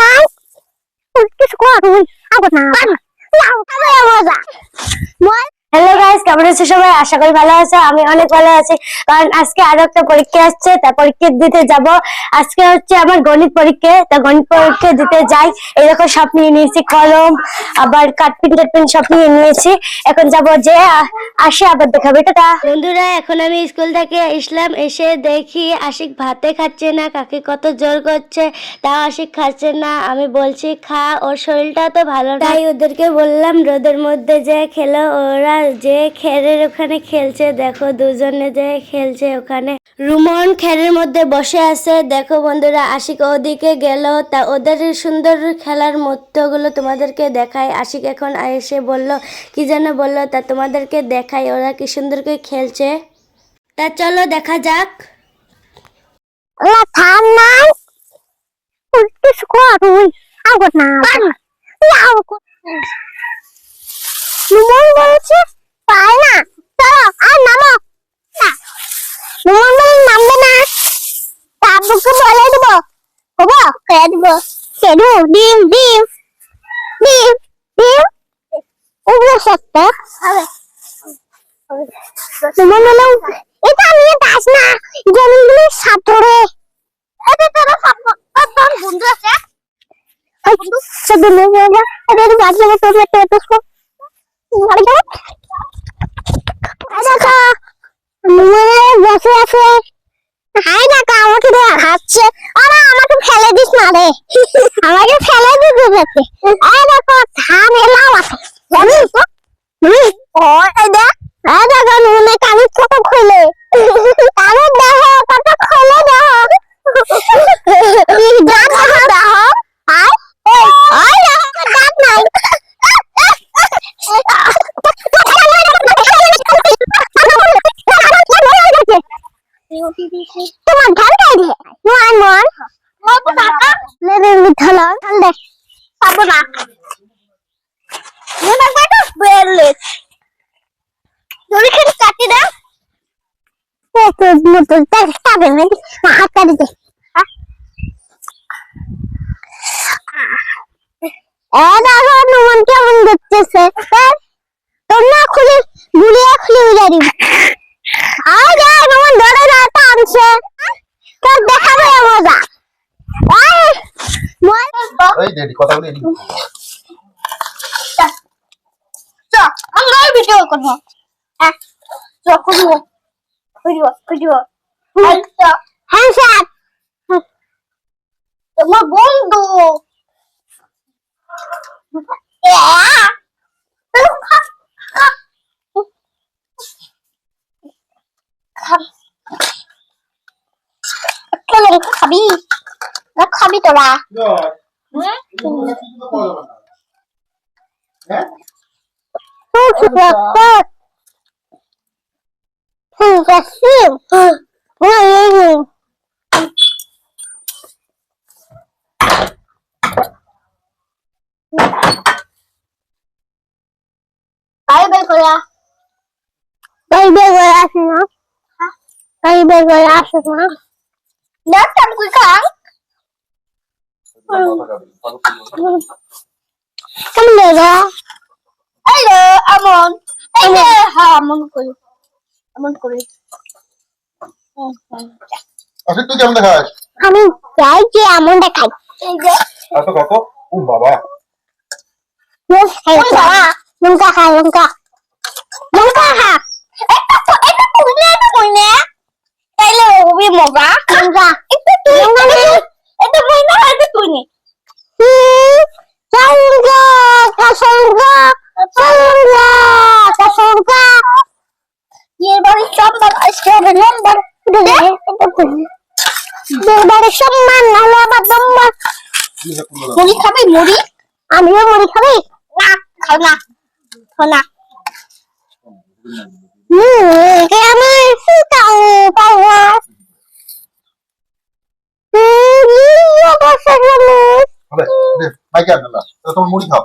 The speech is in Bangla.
নাই কিছু করুন আগত না হ্যালো গাইস, কেমন আছো সবাই? আশা করি ভালো আছো। আমি অনেক ভালো আছি, কারণ আজকে আরো একটা পরীক্ষা আসছে, তা পরীক্ষা দিতে যাব। আজকে হচ্ছে আমার গণিত পরীক্ষা, তা গণিত পরীক্ষা দিতে যাই। এরকম সব নিয়ে নিয়েছি, কলম আবার কাটপিন টাটপিন সব নিয়ে নিয়েছি। এখন যাব, যে আসে আবার দেখাবে। টাটা বন্ধুরা। এখন আমি স্কুল থেকে আসলাম, এসে দেখি আশিক ভাতে খাচ্ছে না, কাকে কত জোর করছে, তাও আশিক খাচ্ছে না। আমি বলছি খা, ওর শরীরটা তো ভালো না। তাই ওদেরকে বললাম রোদের মধ্যে যে খেলো। ওরা যে খেরের ওখানে খেলছে, দেখো দুজনে যে খেলছে ওখানে। রুমন খেরের মধ্যে বসে আছে, দেখো বন্ধুরা। আশিক ওদিকে গেল, তা ওদের সুন্দর খেলার মুহূর্তগুলো তোমাদেরকে দেখাই। আশিক এখন এসে বলল, কি যেন বললো, তা তোমাদেরকে দেখাই ওরা কি সুন্দর করে খেলছে। তা চলো দেখা যাক। পায় না, চলো আর নামো না। নামবে না, আব্বুকে বলে দেবো। হবো কে দেবো, সেদু ডিম ডিম ডিম ডিম ওগুলো সত্য হবে। এটা নিয়ে দাস না, জমিগুলো সাঁতরে। এটা তোরা তোর বন্ধু আছে, বন্ধু সব বন্ধু এদের বাড়ি যাবো। তোর একটা বাড়ি যাবো। বসে আছে, হাই দেখা আমাকে হাসছে। আরে আমাকে ফেলে দিস না রে, আমাকে ফেলে দিতে যাচ্ছে। এই দেখো ধান এলাও আছে, জানিস তো? ও এই দেখ, এই দেখো নুনে কানের ছোট খুলে, কানের দেখো কত খুলে দেখো, দাঁত দেখো। আয় ওই দেখো দাঁত নাই। তোমার ধান খাই দিয়ে মন মন টাকা লেবে মিঠাল ধান দে পাবো না। মনে কত বেরলে জরি খেতে কাটি দাও। তো মোটর তার খাবে না, হাত কাটি দে। দেখো নুমন কেমন দেখতেছে, তোর না খুলে গুলিয়ে খুলে উড়ে দিবে। আজ নুমন ধরে না টানছে, তোর দেখাবে মজা। এই দেরি কথা বলি নি। আমরা ভিডিও করব। ভিডিও হ্যান্ডশেক তোমার বন্ধু। খাবি না, খাবি তোরা? আচ্ছা তুই কেমন দেখাস? আমি চাই যে এমন দেখাই। এত কত? ও বাবা, লঙ্কা খা, লঙ্কা লঙ্কা খা। এটা কইনে তাইলে ওবি মজা। লঙ্কা এটা কইনা এটা কইনে লঙ্কা কাঁচা লঙ্কা এর বাড়ি সম্মান আসছে নম্বর বাড়ির সম্মান নাহলে আবার নম্বর। মুড়ি খাবি? মুড়ি আমিও মুড়ি খাবি না, খাও না, খাও না। আমার সুতাও পাওয়া হবে দে, মাইকে আনলা। তোমার মুড়ি খাও।